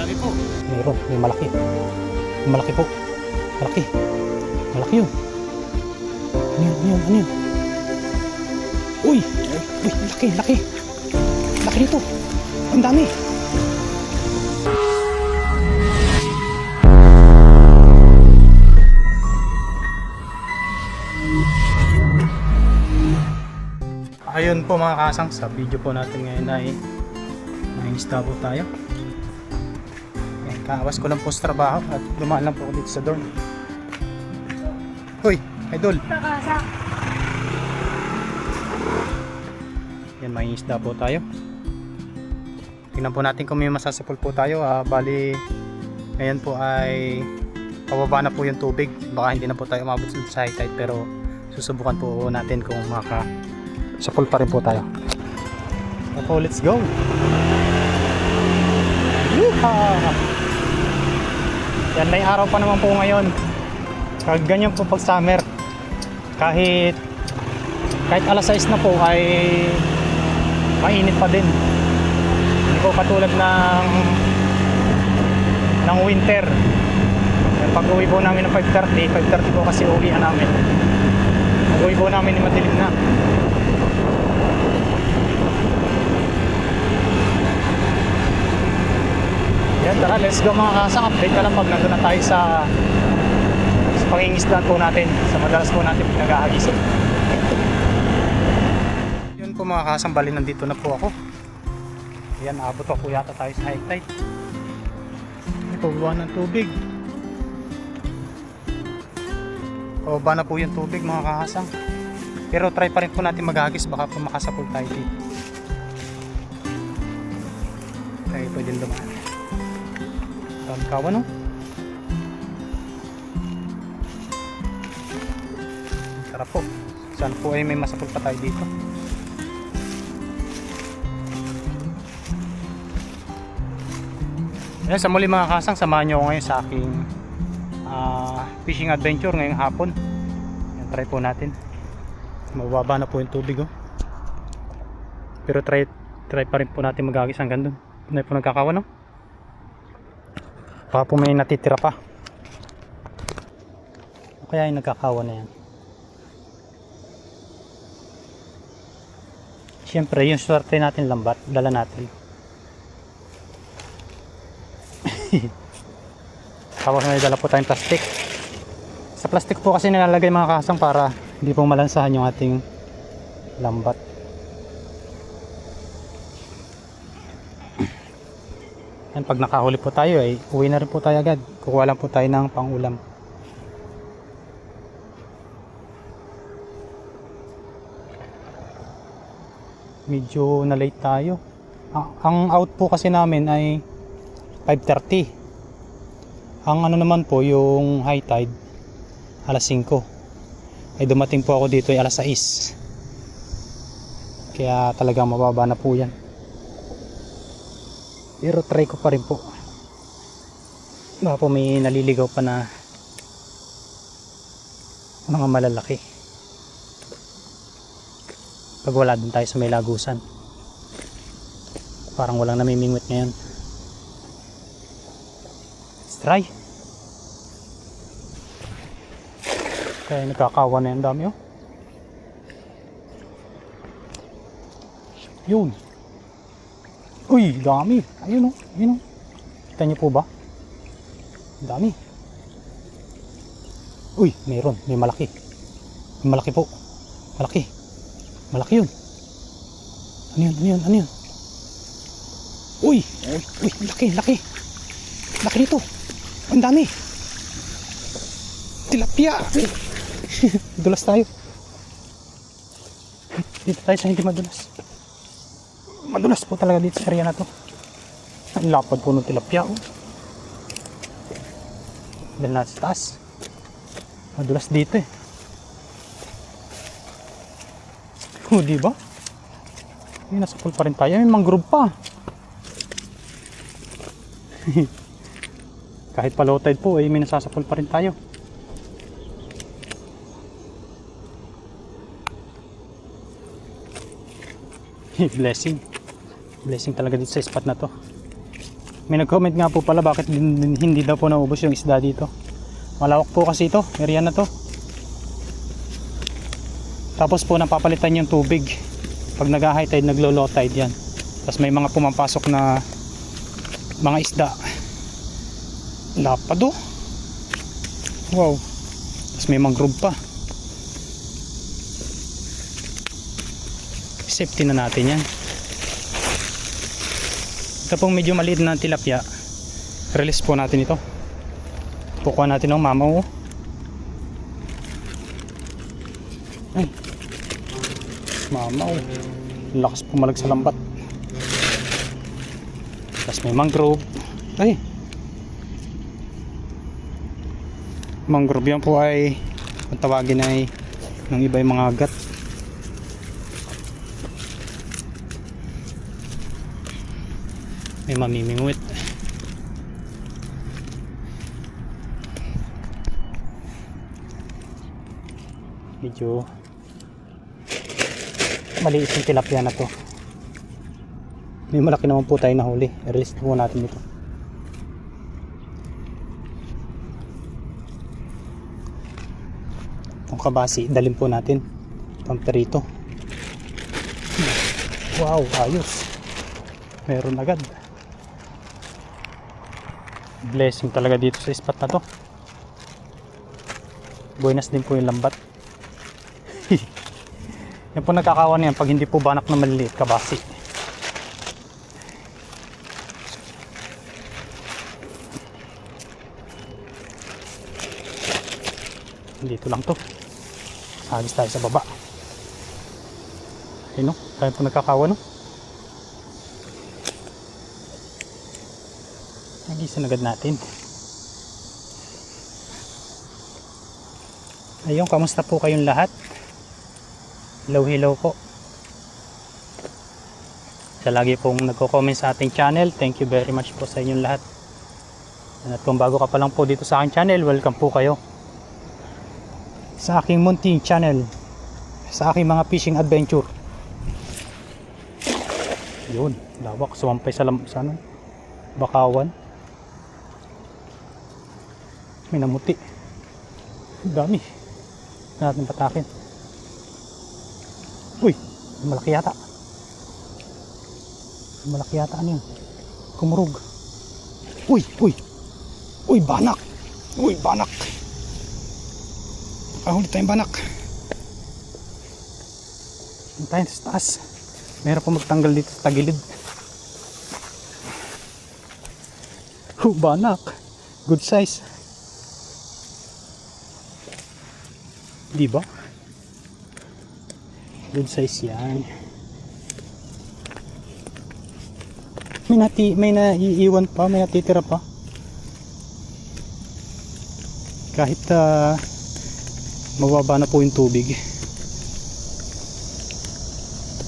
Malaki po. Meron, may malaki. May malaki po. Malaki. Malaki yun. Ano yun? Ano yun? Ano yun? Uy! Uy! Laki! Laki! Laki nito! Ang dami! Ayun po mga kasang, sa video po natin ngayon ay nangingisda po tayo. Ayan, kaawas ko lang po sa trabaho at dumaan lang po ako dito sa dorm. Hoy, idol! Yan, mangingisda po tayo. Tingnan po natin kung may masasapol po tayo. Bali, ngayon po ay pababa na po yung tubig. Baka hindi na po tayo umabot sa high tide, pero susubukan po natin kung makasapol pa rin po tayo. So, let's go! Yuha! Yan, may araw pa naman po ngayon. Ganyan po pag summer. Kahit alas 6 na po ay mainit pa din. Hindi po katulad ng winter. Pag uwi po namin ng 5:30 po kasi uwian namin. Pag uwi po namin ni madilim na. Yan, tara, let's go mga kasang. Update ka lang pag nandun na tayo sa pangingisdaan po natin, sa madalas po natin pinag-aagisip. Yun po mga kasang, bali nandito na po ako. Yan, abot pa po yata tayo sa high tide. Ito, buwan ng tubig. Pababa na po yung tubig mga kakasang. Pero try pa rin po natin maghagis, baka po makasapol tayo dito. Tayo po din dumaan. Dami kawan, no? Tara po. Saan po ay may masapol pa tayo dito. Ayan, sa muli mga kasang, samahan nyo ngayon sa aking fishing adventure ngayong hapon. Ayan, try po natin. Mababa na po yung tubig, oh. Pero try pa rin po natin maghagis hanggang doon. Hindi po nagkakawan, no? Baka po may natitira pa. Kaya yung nagkakawan na yan. Siyempre, yung swerte natin lambat, dala natin. Tapos may dala po tayong plastic. Sa plastic po kasi nilalagay mga kasang para hindi po malansahan yung ating lambat. Yan, pag nakahuli po tayo ay uwi na rin po tayo agad. Kukuha lang po tayo ng pangulam. Medyo na late tayo. Ang out po kasi namin ay 5:30. Ang ano naman po, yung high tide alas 5. Ay dumating po ako dito ay alas 6. Kaya talagang mababa na po yan. Pero try ko pa rin po. Baka po may naliligaw pa na mga malalaki. Pag wala din tayo sa may lagusan. Parang walang namimingwit ngayon. Let's try. Kaya nagkakawan na yung dami, oh. Yun. Uy, dami. Ayun, oh. Ayun, oh. Kita niyo po ba? Dami. Uy, meron. May malaki. May malaki po. Malaki. Malaki yun. Ano yun? Ano yun? Ano yun? Uy! Uy! Uy! Laki! Laki! Laki nito! Ang dami! Tilapia! Dulas tayo. Dito tayo sa hindi madulas. Madulas po talaga dito sa area na to. Ang lapad po ng tilapia, oh. Dahil nasa taas. Madulas dito, eh. Oh, diba? Ay, nasa pool pa rin tayo. May mangrove pa. Kahit pa low tide po, may nasasapol pa rin tayo. Blessing. Blessing talaga dito sa spot na to. May nag-comment nga po pala bakit hindi daw po naubos yung isda dito. Malawak po kasi ito, area na to. Tapos po napapalitan yung tubig. Pag nag-high tide, naglo-low tide yan. Tapos may mga pumapasok na mga isda. Lapad oh. Wow. Tapos may mangrove pa. Safety na natin yan. Ito pong medyo maliit na tilapia. Release po natin ito. Pukuha natin ng mamaw. Ay. Mamaw. Lakas pumalag sa lambat. Tapos may mangrove. Ay. Mangrove yan po ay kung tawagin ay ng iba yung mga agat. May mamimingwit. Medyo maliit yung tilapia na to. May malaki naman po tayo nahuli. I-release po natin ito. Itong kabasi, dalhin po natin. Pamperito. Wow, ayos. Meron agad. Blessing talaga dito sa spot na to. Buenas din po yung lambat. Yan po nagkakawan yan pag hindi po banak na maliliit kabasi. Dito lang to. Sagis tayo sa baba. Ayun no, kaya po nagkakawan no. Nagisan agad natin. Ayun, kamusta po kayong lahat? Hello, hello po. Sa lagi pong nagko-comment sa ating channel, thank you very much po sa inyong lahat. At kung bago ka pa lang po dito sa aking channel, welcome po kayo sa aking munting channel, sa aking mga fishing adventure. Yun, lawak, sumampay sa ano, bakawan. May namuti. Dami. Natin patakin. Uy, malaki yata. Malaki yata ano yun? Kumurog. Uy, uy. Uy, banak. Uy, banak. Nakahuli tayong banak. Hintayin sa taas. Meron pa magtanggal dito sa tagilid. Banak. Good size. Diba? Good size yan. May naiiwan pa, may natitira pa. Kahit mababa na po yung tubig.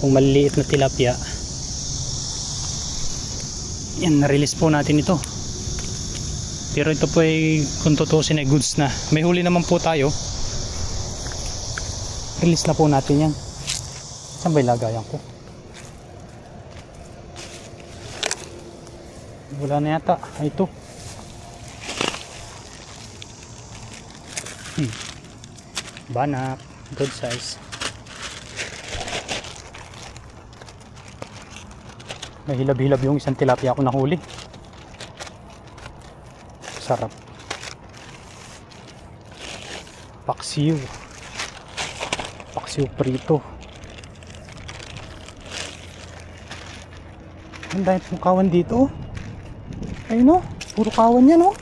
Kung maliliit na tilapia, yan, na-release po natin ito. Pero ito po ay kung tutusin ay goods na. May huli naman po tayo. Release na po natin yan. Saan ba ilagayan ko? Wala na yata. Ay, ito. Banak. Good size. May hilab-hilab yung isang tilapia ko nahuli. Sarap. Paksiw. Paksiw prito. Ang dahil pong kawan dito. Ayun o. Puro kawan yan o.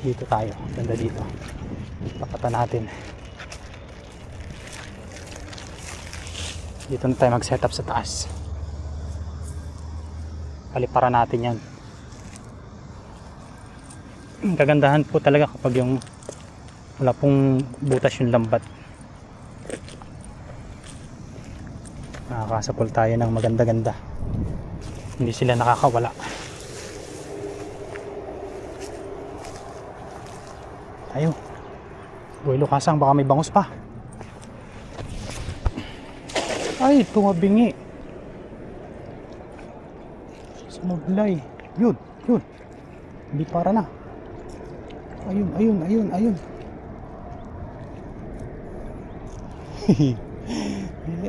Dito tayo. Ganda dito. Tapatan natin. Dito na tayo mag-setup sa taas. Paliparan natin yan. Kagandahan po talaga kapag yung wala pong butas yung lambat. Nakakasapol tayo ng maganda-ganda. Hindi sila nakakawala. Tayo. Uy, lukasang, baka may bangus pa. Ay, tumabingi. Sumablay. Yun, yun. Hindi para na. Ayun.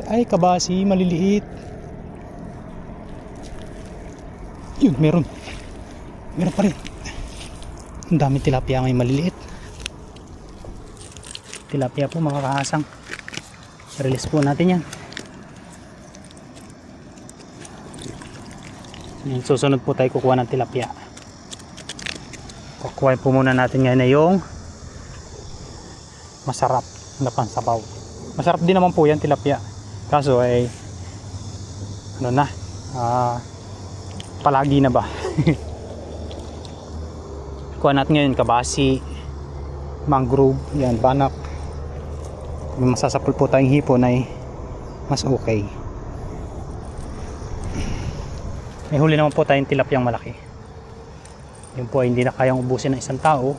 Ay, kabasi, maliliit. Yun, meron pa rin. Ang daming tilapia ngayon maliliit. Tilapia po mga kahasang. Release po natin yan. Yan, susunod po tayo kukuha ng tilapia. Kukuha po muna natin ngayon na yung masarap na pansabaw. Masarap din naman po yan tilapia. Kaso ay ano na, palagi na ba? Kuha natin ngayon kabasi, mangrove, yan, banak. Kung masasapul po tayong hipon ay mas okay. May huli naman po tayong tilapiyang malaki. Yun po ay hindi na kayang ubusin ng isang tao.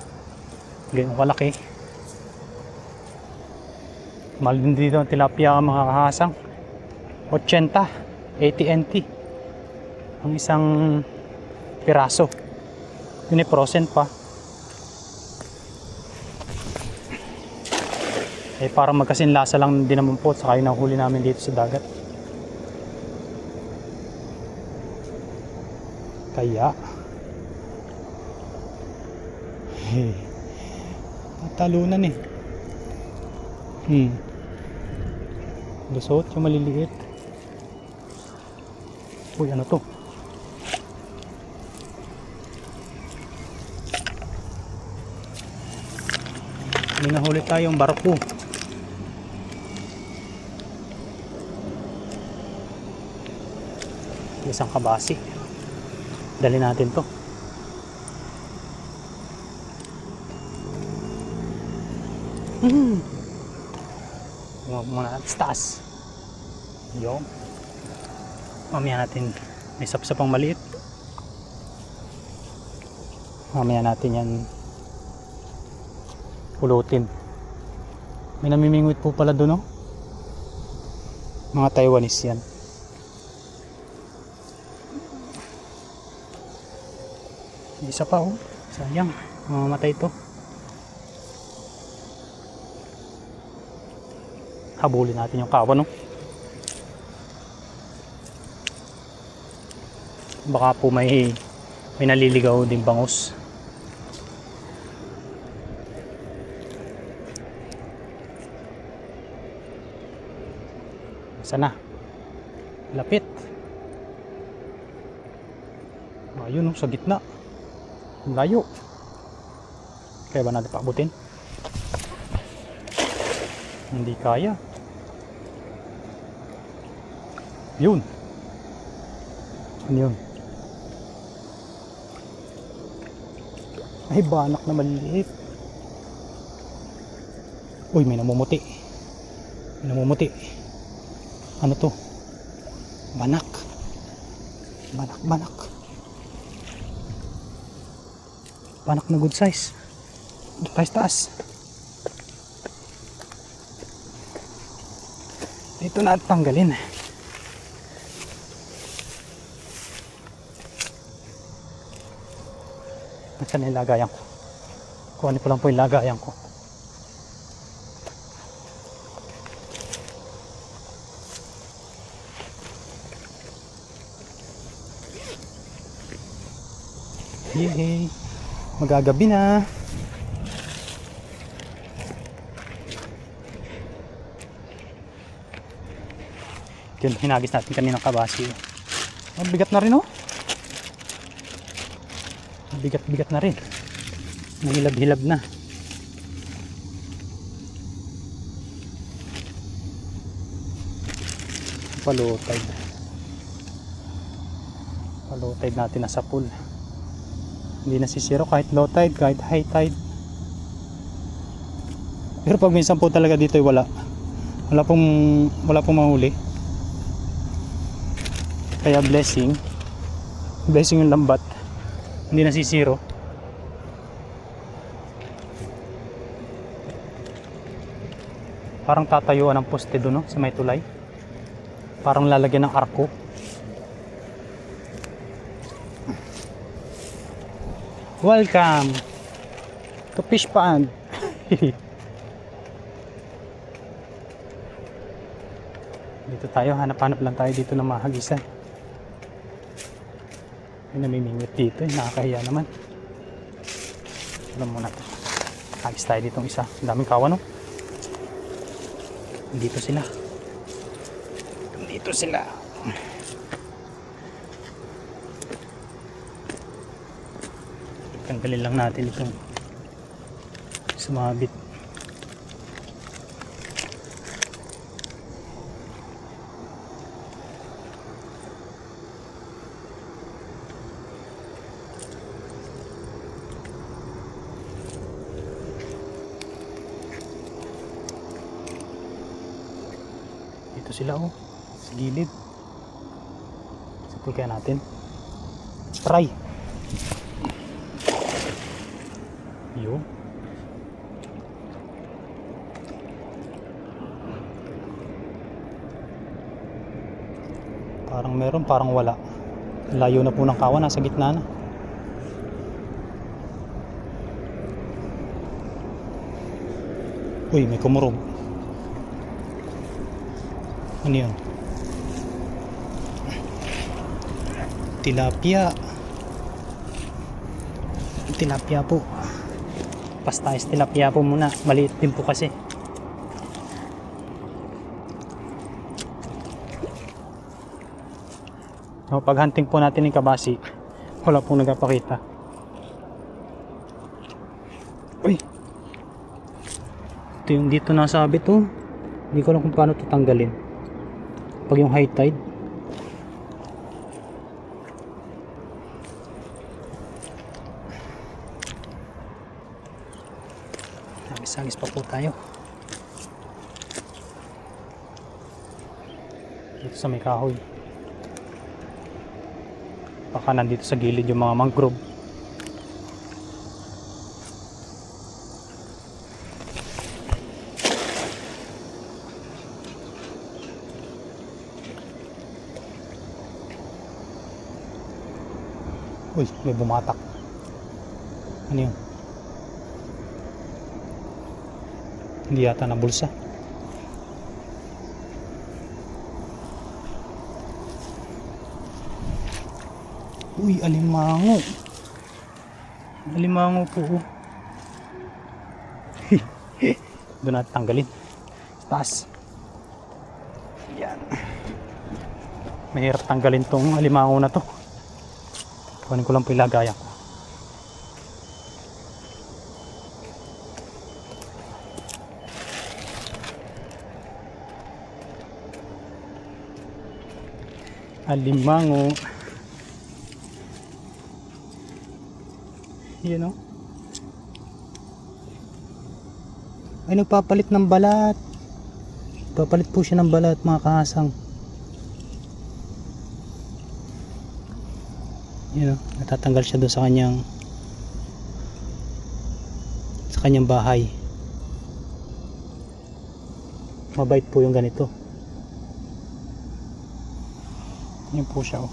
Ganyan kalaki. Mahal din dito ang tilapia mga kahasang. 80 NT ang isang piraso. Yun ay frozen pa. Eh parang magkasinlasa lang din naman po sa kayo na huli namin dito sa dagat. Kaya tatalunan eh. Lusot yung maliliit. Uy, ano to? May nahuli tayong barko. Isang kabasi. Dali natin to. Muna natin sa taas. Yung mamaya natin may sapsapang maliit. Mamaya natin yan pulutin. May namimingwit po pala doon, no? Mga Taiwanese yan. Isa pa, oh. Sayang, mamamatay ito. Habulin natin yung kawan, no? Baka po may naliligaw din bangus. Sana lapit. Ayun, sa gitna. Layo. Kaya ba natin paabutin? Hindi kaya. Yun. Ano yun? Ay, banak na maliliit. Uy, may namumuti. May namumuti. Ano to? Banak. Banak. Banak na good size. Taas. Dito na tanggalin. Nasaan yung lagayan ko? Kuhanin ko lang po yung lagayan ko. Yay! Magagabi na. Yun, hinagis natin kanina ng kabasi. Mabigat na rin, oh. Bigat na rin. Nahilab-hilab na. Low tide natin nasa pool. Hindi nasisiro kahit low tide, kahit high tide. Pero pag minsan po talaga dito ay wala pong mahuli. Kaya blessing yung lambat, hindi nasisiro. Parang tatayuan ng poste doon, no? Sa may tulay. Parang lalagyan ng arko. Welcome to fish pond. Dito tayo, hanap-hanap lang tayo dito ng mahagisan. May namimingwit dito eh, nakakahiya naman. Alam mo na to. Hagis tayo ditong isa. Ang daming kawan, no? Dito sila. Dito sila. Tanggalin lang natin itong sumabit. Dito sila oh, sa gilid. Sapul kaya natin. Try. Yo. Parang meron, parang wala. Layo na po ng kawan, nasa gitna na. Uy, may kumurog. Ano yun? Tilapia. Tilapia po. Pastayas tilapia po muna. Maliit din po kasi. So, pag hunting po natin ng kabasi, wala pong nagpapakita. Uy! Ito yung dito nasabit oh. Hindi ko alam kung paano ito tanggalin. Pag yung high tide. Sagis pa po tayo. Dito sa may kahoy. Baka nandito sa gilid yung mga mangrove. Uy, may bumatak. Ano yun? Hindi yata na bulsa. Uy, alimango. Alimango po. Doon natin tanggalin. Taas. Yan. Mahirap tanggalin tong alimango na to. Kunin ko lang po ilagayan ko. Alimango. Yun o. Ay, nagpapalit ng balat. Papalit po siya ng balat mga kahasang. Yun o. Natatanggal siya doon sa kanyang bahay. Mabait po yung ganito. Yan po siya oh.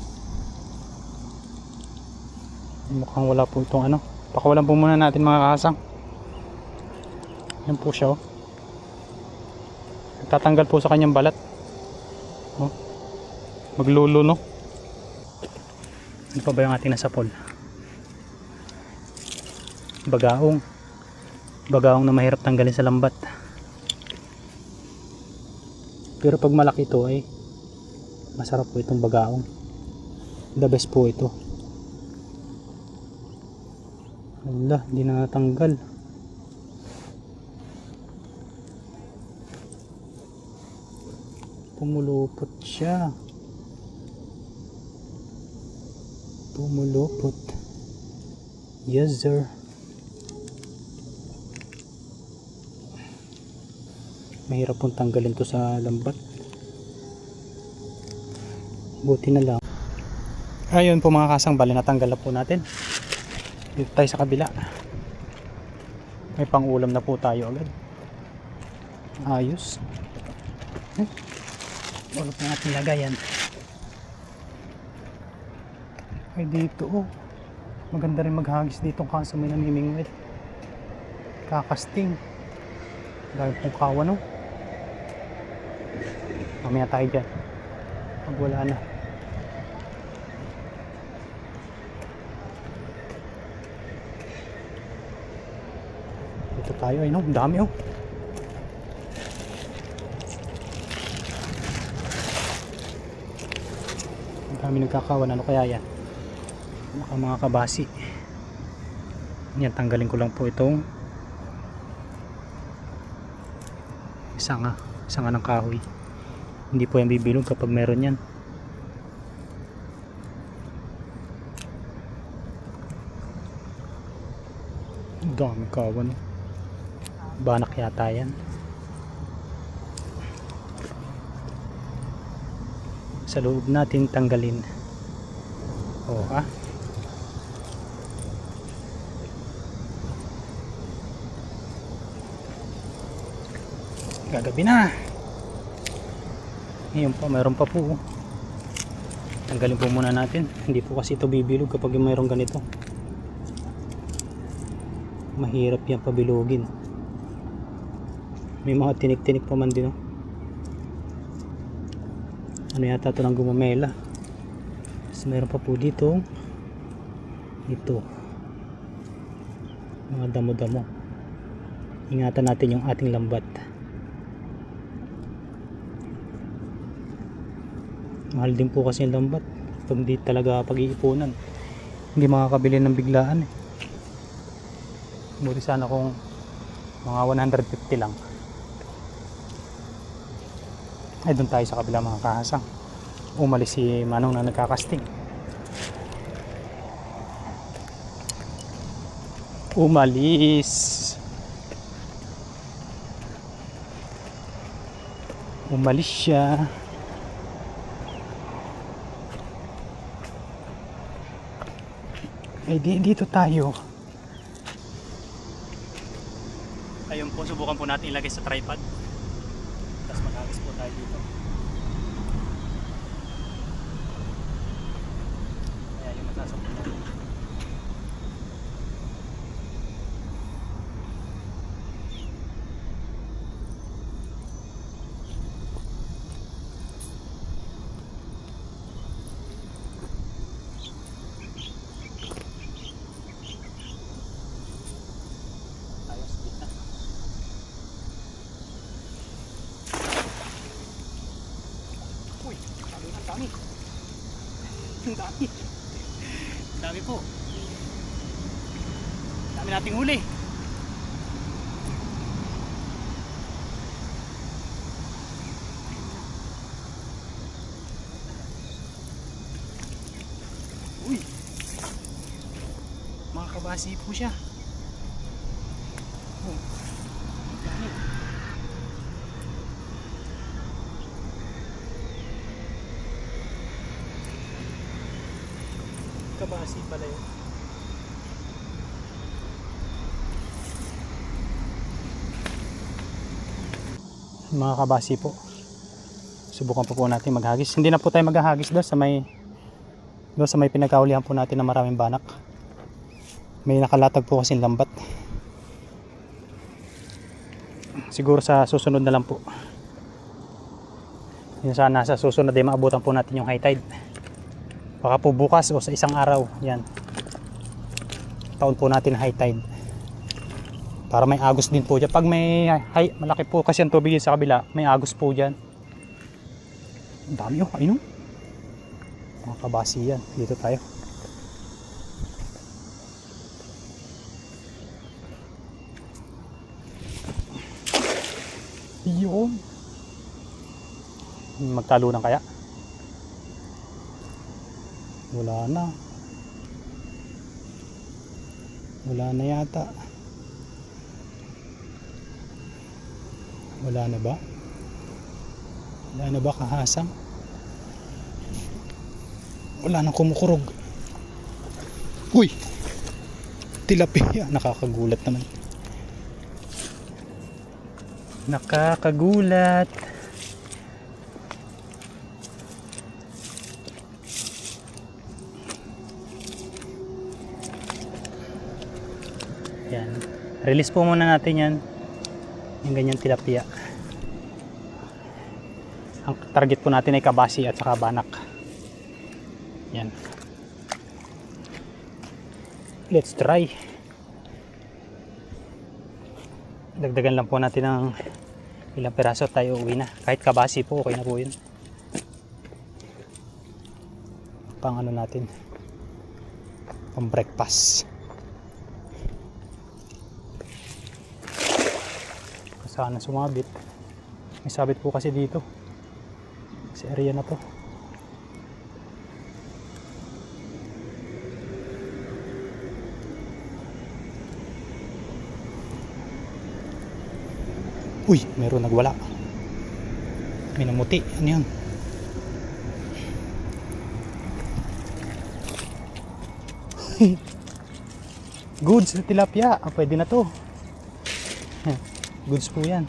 Mukhang wala po itong ano. Pakawalan po muna natin mga kahasang. Yan po siya oh. Tatanggal po sa kanyang balat oh. Maglulo no. Ano pa ba yung ating nasapol? Bagaong. Bagaong na mahirap tanggalin sa lambat. Pero pag malaki ito ay masarap po itong bagaong. The best po ito. Wala, hindi na natanggal. Pumulupot siya. Pumulupot. Yes sir. Mahirap pong tanggalin to sa lambat. Buti na lang. Ayun po mga kasang, bali natanggal na po natin. Dito tayo sa kabila. May pang-ulam na po tayo agad. Ayos. Wala po natin lagayan. Ay dito oh. Maganda rin maghagis dito kaso may namimingwit. Kakasting. Dahil pong kawan, no? Mamaya tayo dyan. Pag wala na. Dito tayo, ay no? Ang dami, oh. Ang dami nagkakawan. Ano kaya yan? Baka mga kabasi. Yan, tanggalin ko lang po itong sanga ng kahoy. Hindi po yan bibilog kapag meron yan. Dami kawan. Banak yata yan. Sa loob natin tanggalin. Oh, ha? Gagabi na. Ngayon pa, mayroon pa po. Tanggalin po muna natin. Hindi po kasi ito bibilog kapag mayroon ganito. Mahirap yan pabilogin. May mga tinik-tinik pa man din. Oh. Ano yata ito ng gumamela. Tapos mayroon pa po dito. Ito. Mga damo-damo. Ingatan natin yung ating lambat. Mahal din po kasi yung lambat pag di talaga pag-iipunan, hindi makakabili ng biglaan eh. Buti sana kung mga 150 lang. Ay doon tayo sa kabila mga kahasang. Umalis si Manong na nagkakasting. Umalis siya. Eh dito tayo. Ayun po, subukan po natin ilagay sa tripod. Tapos mag-agis po tayo dito. Ayan yung masasakot natin. Dami. Ang dami. Dami po. Dami nating huli. Uy. Mga kabasi po siya. Oh. Dami. Kabasi pala yun. Mga kabasi po, subukan po natin maghagis. Hindi na po tayo maghahagis doon sa may pinagkaulihan po natin na maraming banak. May nakalatag po kasing lambat. Siguro sa susunod na lang po. Yun sana sa susunod ay maabutan po natin yung high tide. Baka po bukas o sa isang araw. Yan. Taon po natin high tide. Para may agos din po dyan. Pag may malaki po kasi ang tubig sa kabila, may agos po dyan. Ang dami oh. Ayun. Mga kabasi yan. Dito tayo. Yun. Magtalunan kaya? Wala na. Wala na yata. Wala na ba? Wala na ba kahasang? Wala nang kumukurog. Uy! Tilapia. Nakakagulat naman. Nakakagulat. Release po muna natin yan. Yung ganyan tilapia. Ang target po natin ay kabasi at saka banak. Yan. Let's try. Dagdagan lang po natin ng ilang peraso, tayo uwi na. Kahit kabasi po, okay na po yun. Pang ano natin, pang breakfast. Sana sumabit. May sabit po kasi dito sa area na to. Uy, meron nagwala. May namuti. Ano yun? Goods na tilapia. Pwede na to. Goods po yan.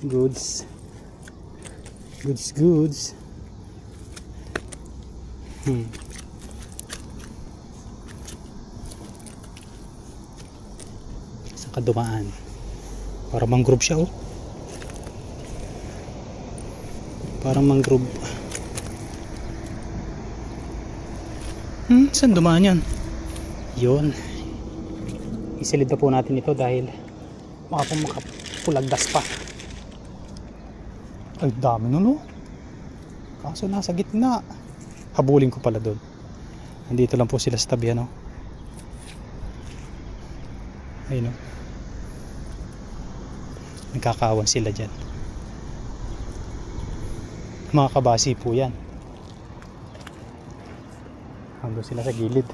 Goods. Goods. Saan ka dumaan? Parang mangrove siya, oh. Parang mangrove. Saan dumaan yan? Yun. Isilid na po natin ito dahil makapulagdas pa. Ay, dami nun, oh. Kaso nasa gitna. Habulin ko pala doon. Nandito lang po sila sa tabi, ano. Ayun, oh. Nagkakawan sila dyan. Mga kabasi po yan. Hanggang sila sa gilid.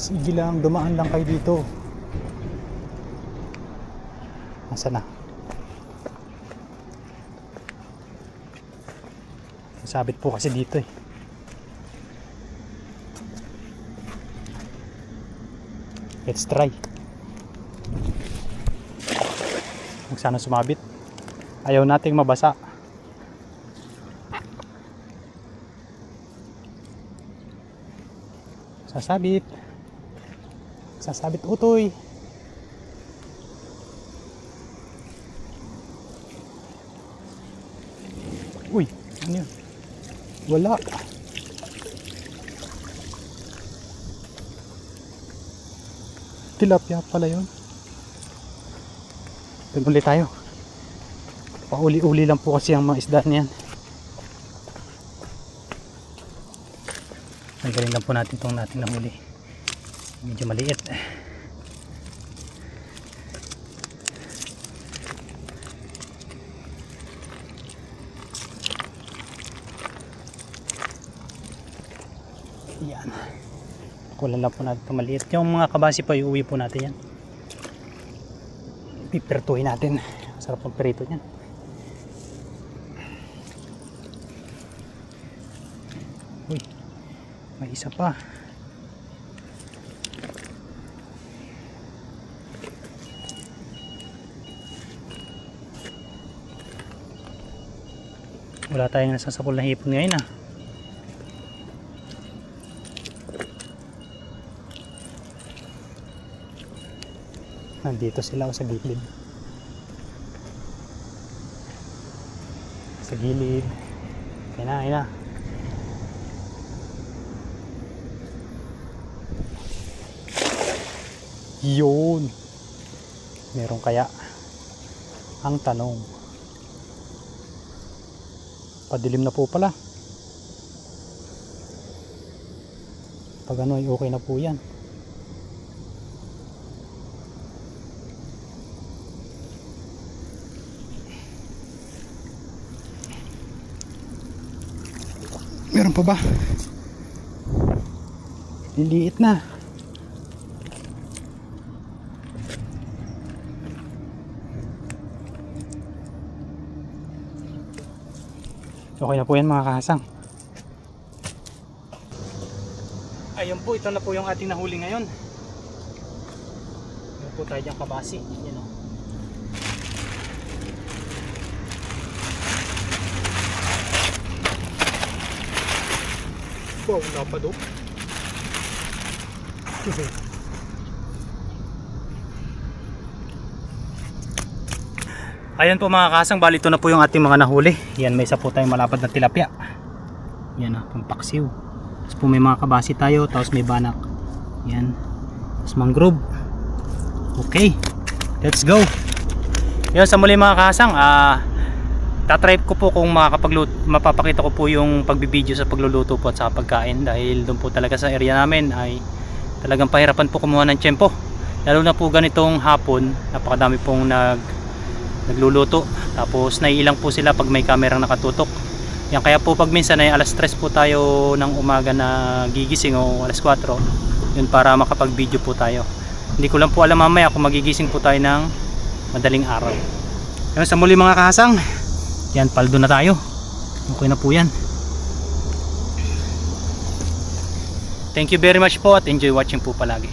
Sige lang, dumaan lang kayo dito. Nasaan na? Sabit po kasi dito eh. Let's try. Huwag sana sumabit. Ayaw nating mabasa. Sasabit. Sasabit utoy. Uy, ano yun? Wala. Tilapia pala yun. Doon ulit tayo. Pauli-uli lang po kasi ang mga isda niyan. Nagaling lang po natin itong natin nahuli. Medyo maliit. Yan. Kulang lang po natin itong maliit. Yung mga kabasi pa, iuwi po natin yan. Pipertuhin natin. Sarap ang perito niyan. Uy, may isa pa. Wala tayong nasasapol na hipon ngayon ah. Nandito sila sa gilid. Sa gilid. Ayan na, ayan na. Yun. Meron kaya? Ang tanong. Padilim na po pala. Pag ano ay okay na po yan. Meron pa ba? Liliit na. Okay na po yan mga kahasang. ayun po, ito na po yung ating nahuli ngayon. Ayun po tayo diyang kabasi. Yan o. Wow, napado. Ayan po mga kasang, bali ito na po yung ating mga nahuli. Yan, may isa po tayong malapad na tilapia. Yan ah, pampaksiw. Tapos po may mga kabasi tayo, tapos may banak. Yan. Tapos mangrove. Okay, let's go. Yan, sa muli mga kasang, tatry ko po kung mapapakita ko po yung pagbibideo sa pagluluto po at sa pagkain, dahil doon po talaga sa area namin ay talagang pahirapan po kumuha ng tiyempo, lalo na po ganitong hapon. Napakadami pong nagluluto, tapos naiilang po sila pag may kamerang nakatutok. Yan, kaya po pag minsan ay alas 3 po tayo ng umaga na gigising o alas 4, yun, para makapag video po tayo. Hindi ko lang po alam mamaya kung magigising po tayo ng madaling araw. Yan, sa muli mga kasang, yan, paldo na tayo. Okay na po yan. Thank you very much po at enjoy watching po palagi.